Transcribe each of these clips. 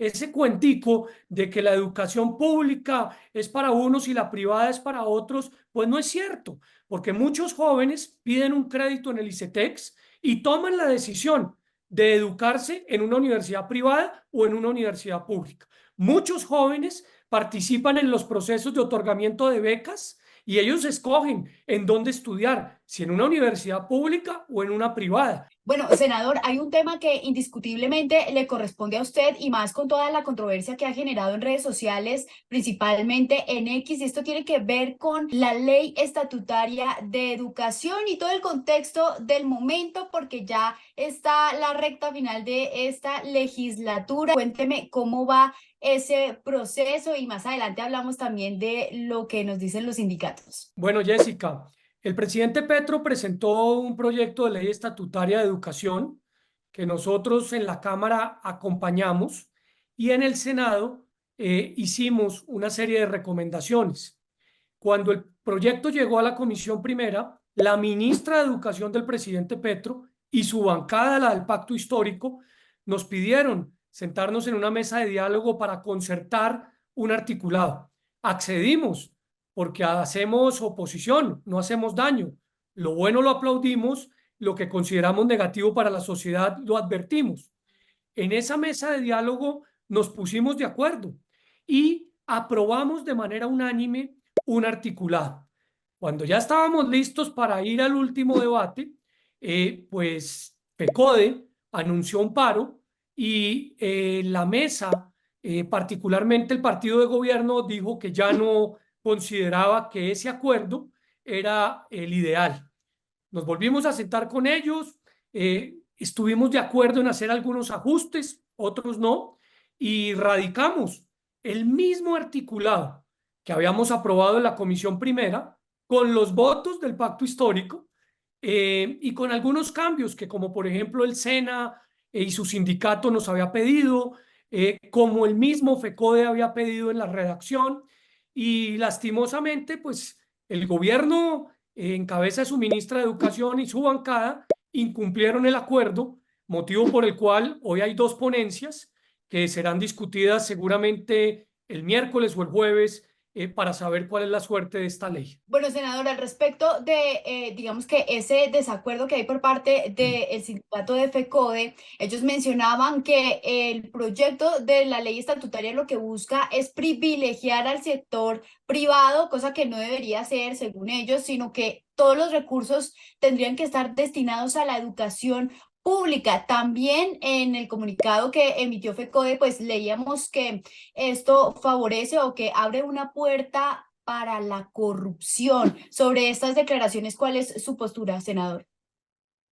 ese cuentico de que la educación pública es para unos y la privada es para otros, pues no es cierto, porque muchos jóvenes piden un crédito en el ICETEX y toman la decisión de educarse en una universidad privada o en una universidad pública. Muchos jóvenes participan en los procesos de otorgamiento de becas y ellos escogen en dónde estudiar, si en una universidad pública o en una privada. Bueno, senador, hay un tema que indiscutiblemente le corresponde a usted y más con toda la controversia que ha generado en redes sociales, principalmente en X, y esto tiene que ver con la ley estatutaria de educación y todo el contexto del momento, porque ya está la recta final de esta legislatura. Cuénteme cómo va ese proceso y más adelante hablamos también de lo que nos dicen los sindicatos. Bueno, Jessica, el presidente Petro presentó un proyecto de ley estatutaria de educación que nosotros en la Cámara acompañamos y en el Senado hicimos una serie de recomendaciones. Cuando el proyecto llegó a la Comisión Primera, la ministra de Educación del presidente Petro y su bancada, la del Pacto Histórico, nos pidieron sentarnos en una mesa de diálogo para concertar un articulado. Accedimos porque hacemos oposición, no hacemos daño. Lo bueno lo aplaudimos, lo que consideramos negativo para la sociedad lo advertimos. En esa mesa de diálogo nos pusimos de acuerdo y aprobamos de manera unánime un articulado. Cuando ya estábamos listos para ir al último debate, pues FECODE anunció un paro y la mesa, particularmente el partido de gobierno, dijo que ya no consideraba que ese acuerdo era el ideal. Nos volvimos a sentar con ellos, estuvimos de acuerdo en hacer algunos ajustes, otros no, y radicamos el mismo articulado que habíamos aprobado en la Comisión Primera, con los votos del Pacto Histórico y con algunos cambios que, como por ejemplo el SENA y su sindicato nos había pedido, como el mismo FECODE había pedido en la redacción, y lastimosamente, pues el gobierno en cabeza de su ministra de Educación y su bancada incumplieron el acuerdo, motivo por el cual hoy hay dos ponencias que serán discutidas seguramente el miércoles o el jueves para saber cuál es la suerte de esta ley. Bueno, senador, al respecto de, digamos que ese desacuerdo que hay por parte del sindicato de FECODE, ellos mencionaban que el proyecto de la ley estatutaria lo que busca es privilegiar al sector privado, cosa que no debería ser, según ellos, sino que todos los recursos tendrían que estar destinados a la educación pública. También en el comunicado que emitió FECODE, pues leíamos que esto favorece o que abre una puerta para la corrupción. Sobre estas declaraciones, ¿cuál es su postura, senador?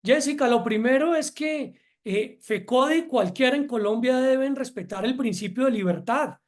Jessica, lo primero es que FECODE y cualquiera en Colombia deben respetar el principio de libertad.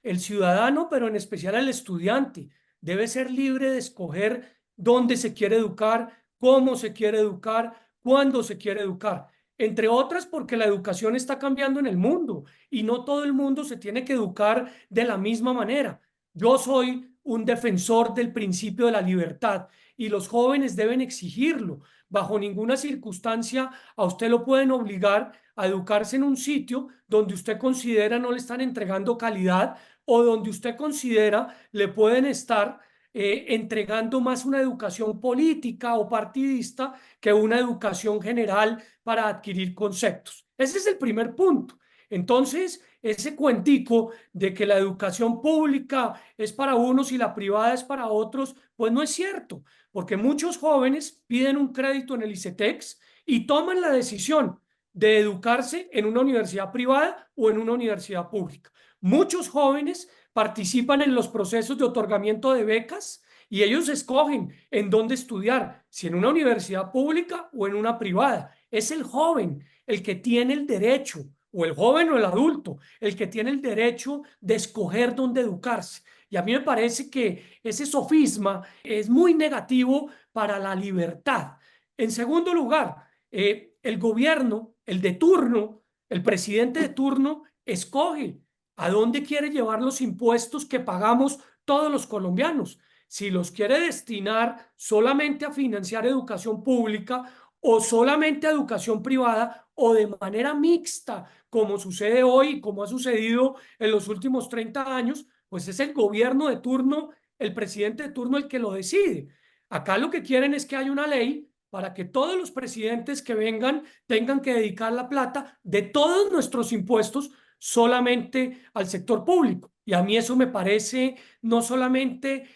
El ciudadano, pero en especial el estudiante, debe ser libre de escoger dónde se quiere educar, cómo se quiere educar, cuándo se quiere educar. Entre otras, porque la educación está cambiando en el mundo y no todo el mundo se tiene que educar de la misma manera. Yo soy un defensor del principio de la libertad y los jóvenes deben exigirlo. Bajo ninguna circunstancia a usted lo pueden obligar a educarse en un sitio donde usted considera no le están entregando calidad o donde usted considera le pueden estar entregando más una educación política o partidista que una educación general para adquirir conceptos. Ese es el primer punto. Entonces, ese cuentico de que la educación pública es para unos y la privada es para otros, pues no es cierto, porque muchos jóvenes piden un crédito en el ICETEX y toman la decisión de educarse en una universidad privada o en una universidad pública. Muchos jóvenes participan en los procesos de otorgamiento de becas y ellos escogen en dónde estudiar, si en una universidad pública o en una privada. Es el joven el que tiene el derecho, o el joven o el adulto, el que tiene el derecho de escoger dónde educarse. Y a mí me parece que ese sofisma es muy negativo para la libertad. En segundo lugar, el gobierno, el de turno, el presidente de turno, escoge a dónde quiere llevar los impuestos que pagamos todos los colombianos. Si los quiere destinar solamente a financiar educación pública o solamente a educación privada o de manera mixta, como sucede hoy, como ha sucedido en los últimos 30 años, pues es el gobierno de turno, el presidente de turno el que lo decide. Acá lo que quieren es que haya una ley para que todos los presidentes que vengan tengan que dedicar la plata de todos nuestros impuestos solamente al sector público. Y a mí eso me parece no solamente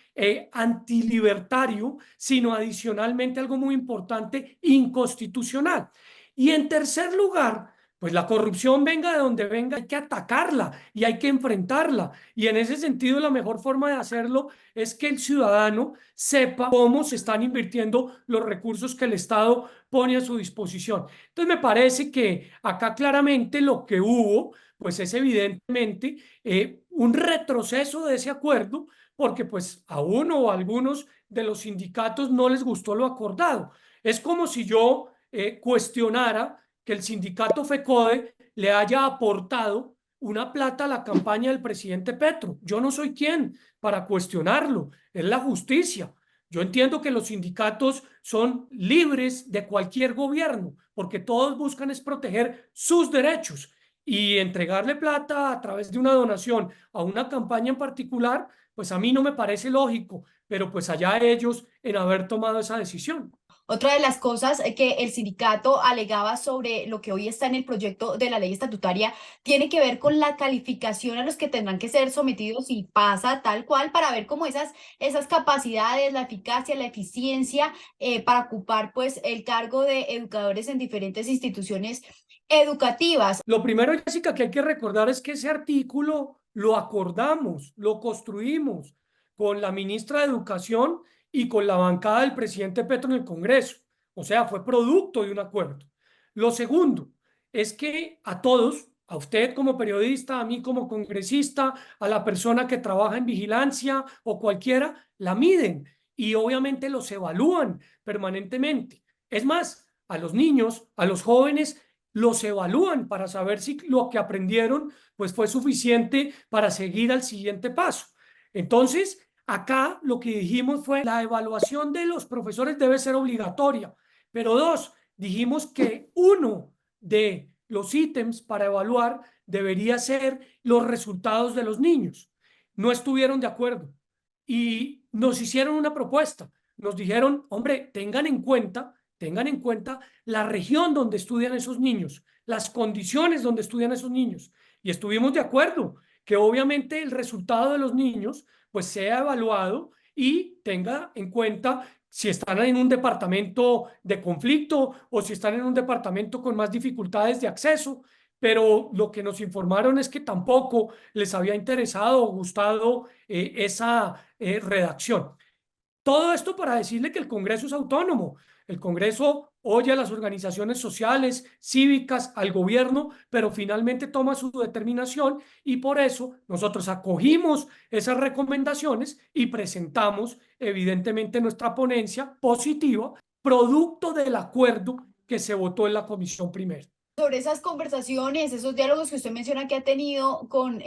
antilibertario, sino adicionalmente algo muy importante, inconstitucional. Y en tercer lugar, pues la corrupción venga de donde venga, hay que atacarla y hay que enfrentarla. Y en ese sentido, la mejor forma de hacerlo es que el ciudadano sepa cómo se están invirtiendo los recursos que el Estado pone a su disposición. Entonces, me parece que acá claramente lo que hubo, pues es evidentemente un retroceso de ese acuerdo, porque pues a uno o a algunos de los sindicatos no les gustó lo acordado. Es como si yo cuestionara que el sindicato FECODE le haya aportado una plata a la campaña del presidente Petro. Yo no soy quien para cuestionarlo, es la justicia. Yo entiendo que los sindicatos son libres de cualquier gobierno, porque todos buscan es proteger sus derechos y entregarle plata a través de una donación a una campaña en particular, pues a mí no me parece lógico, pero pues allá ellos en haber tomado esa decisión. Otra de las cosas que el sindicato alegaba sobre lo que hoy está en el proyecto de la ley estatutaria tiene que ver con la calificación a los que tendrán que ser sometidos y pasa tal cual para ver cómo esas capacidades, la eficacia, la eficiencia para ocupar pues el cargo de educadores en diferentes instituciones educativas. Lo primero, Jessica, que hay que recordar es que ese artículo lo acordamos, lo construimos con la ministra de Educación y con la bancada del presidente Petro en el Congreso. O sea, fue producto de un acuerdo. Lo segundo es que a todos, a usted como periodista, a mí como congresista, a la persona que trabaja en vigilancia o cualquiera, la miden y obviamente los evalúan permanentemente. Es más, a los niños, a los jóvenes, los evalúan para saber si lo que aprendieron pues fue suficiente para seguir al siguiente paso. Entonces, acá lo que dijimos fue la evaluación de los profesores debe ser obligatoria, pero dos, dijimos que uno de los ítems para evaluar debería ser los resultados de los niños. No estuvieron de acuerdo y nos hicieron una propuesta. Nos dijeron, hombre, tengan en cuenta la región donde estudian esos niños, las condiciones donde estudian esos niños. Y estuvimos de acuerdo que obviamente el resultado de los niños pues sea evaluado y tenga en cuenta si están en un departamento de conflicto o si están en un departamento con más dificultades de acceso, pero lo que nos informaron es que tampoco les había interesado o gustado esa redacción. Todo esto para decirle que el Congreso es autónomo. El Congreso oye a las organizaciones sociales, cívicas, al gobierno, pero finalmente toma su determinación y por eso nosotros acogimos esas recomendaciones y presentamos evidentemente nuestra ponencia positiva, producto del acuerdo que se votó en la comisión primera. Sobre esas conversaciones, esos diálogos que usted menciona que ha tenido con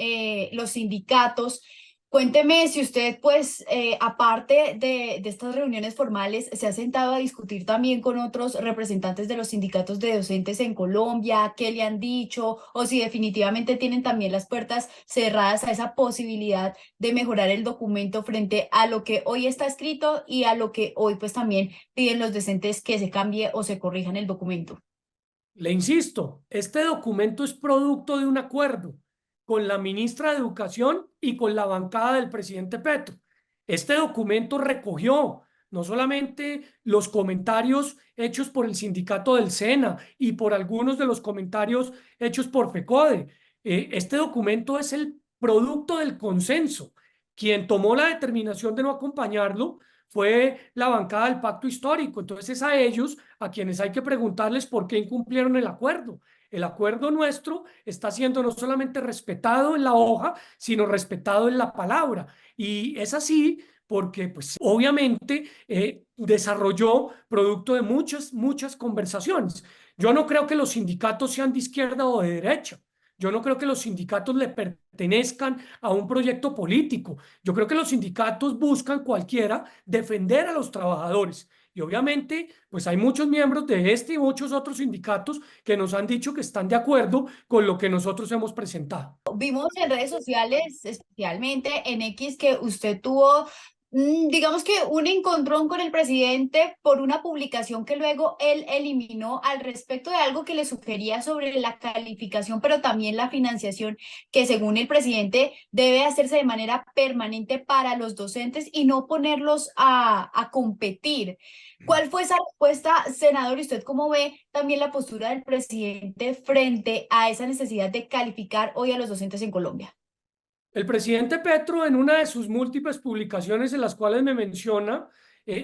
los sindicatos, cuénteme si usted, pues, aparte de estas reuniones formales, se ha sentado a discutir también con otros representantes de los sindicatos de docentes en Colombia, qué le han dicho, o si definitivamente tienen también las puertas cerradas a esa posibilidad de mejorar el documento frente a lo que hoy está escrito y a lo que hoy, pues, también piden los docentes que se cambie o se corrija en el documento. Le insisto, este documento es producto de un acuerdo con la ministra de Educación y con la bancada del presidente Petro. Este documento recogió no solamente los comentarios hechos por el sindicato del SENA y por algunos de los comentarios hechos por FECODE. Este documento es el producto del consenso. Quien tomó la determinación de no acompañarlo fue la bancada del pacto histórico. Entonces es a ellos a quienes hay que preguntarles por qué incumplieron el acuerdo. El acuerdo nuestro está siendo no solamente respetado en la hoja, sino respetado en la palabra. Y es así porque, pues, obviamente desarrolló producto de muchas conversaciones. Yo no creo que los sindicatos sean de izquierda o de derecha. Yo no creo que los sindicatos le pertenezcan a un proyecto político. Yo creo que los sindicatos buscan cualquiera defender a los trabajadores Y obviamente, pues hay muchos miembros de este y muchos otros sindicatos que nos han dicho que están de acuerdo con lo que nosotros hemos presentado. Vimos en redes sociales, especialmente en X, que usted tuvo, digamos que un encontrón con el presidente por una publicación que luego él eliminó al respecto de algo que le sugería sobre la calificación, pero también la financiación, que según el presidente debe hacerse de manera permanente para los docentes y no ponerlos a competir. ¿Cuál fue esa respuesta, senador? ¿Y usted cómo ve también la postura del presidente frente a esa necesidad de calificar hoy a los docentes en Colombia? El presidente Petro, en una de sus múltiples publicaciones en las cuales me menciona,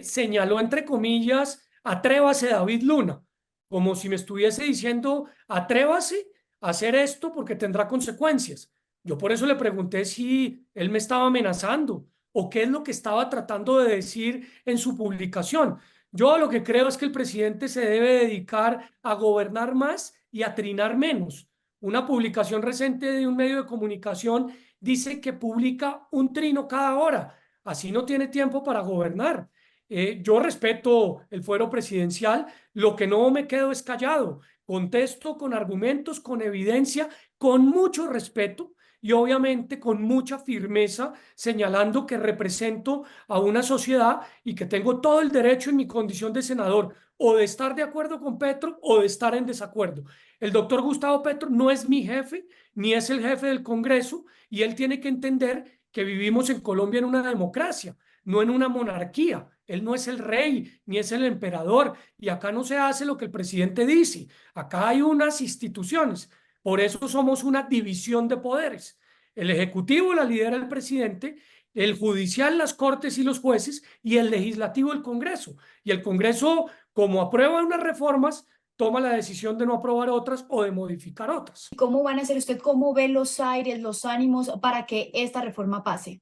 señaló entre comillas, atrévase David Luna, como si me estuviese diciendo, atrévase a hacer esto porque tendrá consecuencias. Yo por eso le pregunté si él me estaba amenazando o qué es lo que estaba tratando de decir en su publicación. Yo lo que creo es que el presidente se debe dedicar a gobernar más y a trinar menos. Una publicación reciente de un medio de comunicación dice que publica un trino cada hora. Así no tiene tiempo para gobernar. Yo respeto el fuero presidencial, lo que no me quedo es callado. Contesto con argumentos, con evidencia, con mucho respeto y obviamente con mucha firmeza, señalando que represento a una sociedad y que tengo todo el derecho en mi condición de senador o de estar de acuerdo con Petro o de estar en desacuerdo. El doctor Gustavo Petro no es mi jefe, ni es el jefe del Congreso, y él tiene que entender que vivimos en Colombia en una democracia, no en una monarquía. Él no es el rey ni es el emperador y acá no se hace lo que el presidente dice. Acá hay unas instituciones. Por eso somos una división de poderes. El ejecutivo la lidera el presidente, el judicial las cortes y los jueces y el legislativo el Congreso. Y el Congreso, como aprueba unas reformas, toma la decisión de no aprobar otras o de modificar otras. ¿Cómo van a hacer usted? ¿Cómo ve los aires, los ánimos para que esta reforma pase?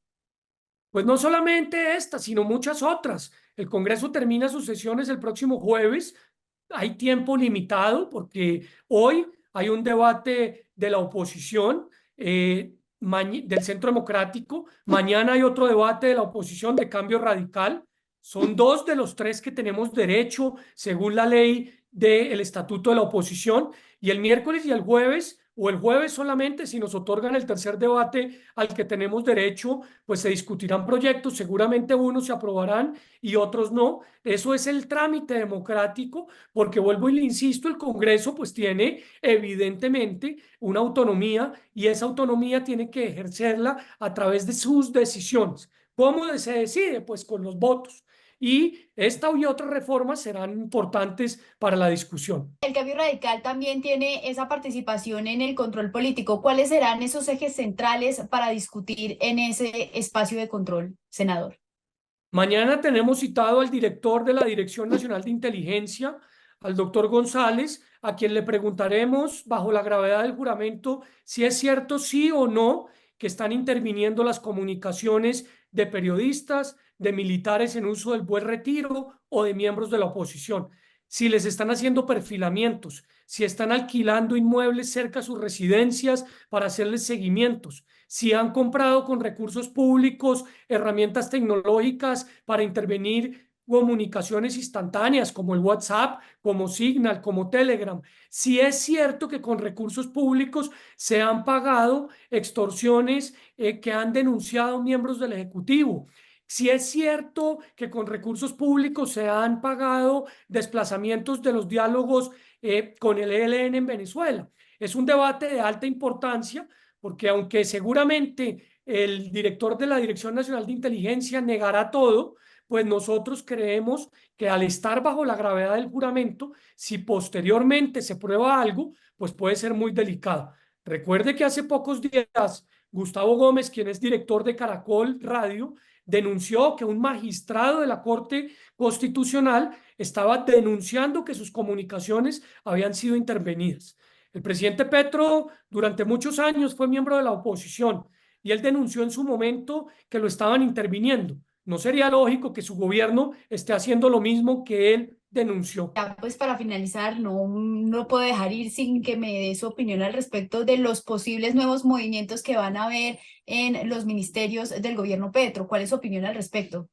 Pues no solamente esta, sino muchas otras. El Congreso termina sus sesiones el próximo jueves. Hay tiempo limitado porque hoy hay un debate de la oposición del Centro Democrático. Mañana hay otro debate de la oposición de Cambio Radical. Son dos de los tres que tenemos derecho según la ley del Estatuto de la Oposición. Y el miércoles y el jueves, o el jueves solamente, si nos otorgan el tercer debate al que tenemos derecho, pues se discutirán proyectos, seguramente unos se aprobarán y otros no. Eso es el trámite democrático, porque vuelvo y le insisto, el Congreso pues tiene evidentemente una autonomía y esa autonomía tiene que ejercerla a través de sus decisiones. ¿Cómo se decide? Pues con los votos. Y esta y otras reformas serán importantes para la discusión. El cambio radical también tiene esa participación en el control político. ¿Cuáles serán esos ejes centrales para discutir en ese espacio de control, senador? Mañana tenemos citado al director de la Dirección Nacional de Inteligencia, al doctor González, a quien le preguntaremos, bajo la gravedad del juramento, si es cierto, sí o no, que están interviniendo las comunicaciones de periodistas, de militares en uso del buen retiro o de miembros de la oposición, si les están haciendo perfilamientos, si están alquilando inmuebles cerca a sus residencias para hacerles seguimientos, si han comprado con recursos públicos herramientas tecnológicas para intervenir comunicaciones instantáneas como el WhatsApp, como Signal, como Telegram. Si es cierto que con recursos públicos se han pagado extorsiones que han denunciado miembros del Ejecutivo. Si es cierto que con recursos públicos se han pagado desplazamientos de los diálogos con el ELN en Venezuela. Es un debate de alta importancia porque aunque seguramente el director de la Dirección Nacional de Inteligencia negará todo, pues nosotros creemos que al estar bajo la gravedad del juramento, si posteriormente se prueba algo, pues puede ser muy delicado. Recuerde que hace pocos días Gustavo Gómez, quien es director de Caracol Radio, denunció que un magistrado de la Corte Constitucional estaba denunciando que sus comunicaciones habían sido intervenidas. El presidente Petro durante muchos años fue miembro de la oposición y él denunció en su momento que lo estaban interviniendo. ¿No sería lógico que su gobierno esté haciendo lo mismo que él denunció? Ya pues para finalizar, no puedo dejar ir sin que me dé su opinión al respecto de los posibles nuevos movimientos que van a haber en los ministerios del gobierno Petro. ¿Cuál es su opinión al respecto?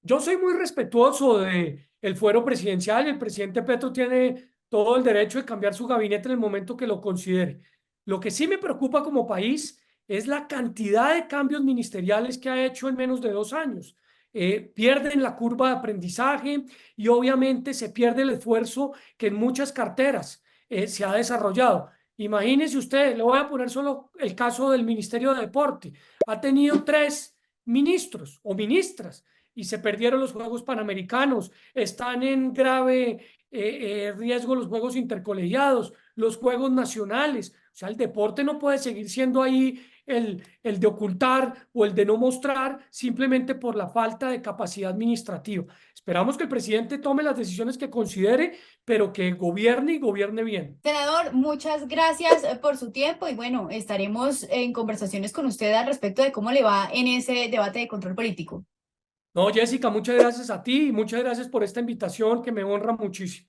Yo soy muy respetuoso de el fuero presidencial y el presidente Petro tiene todo el derecho de cambiar su gabinete en el momento que lo considere. Lo que sí me preocupa como país es la cantidad de cambios ministeriales que ha hecho en menos de 2 años. Pierden la curva de aprendizaje y obviamente se pierde el esfuerzo que en muchas carteras se ha desarrollado. Imagínese usted, le voy a poner solo el caso del Ministerio de Deporte. Ha tenido 3 ministros o ministras y se perdieron los Juegos Panamericanos. Están en grave riesgo los Juegos Intercolegiados, los Juegos Nacionales. O sea, el deporte no puede seguir siendo ahí el de ocultar o el de no mostrar simplemente por la falta de capacidad administrativa. Esperamos que el presidente tome las decisiones que considere, pero que gobierne y gobierne bien. Senador, muchas gracias por su tiempo y bueno, estaremos en conversaciones con usted al respecto de cómo le va en ese debate de control político. No, Jessica, muchas gracias a ti y muchas gracias por esta invitación que me honra muchísimo.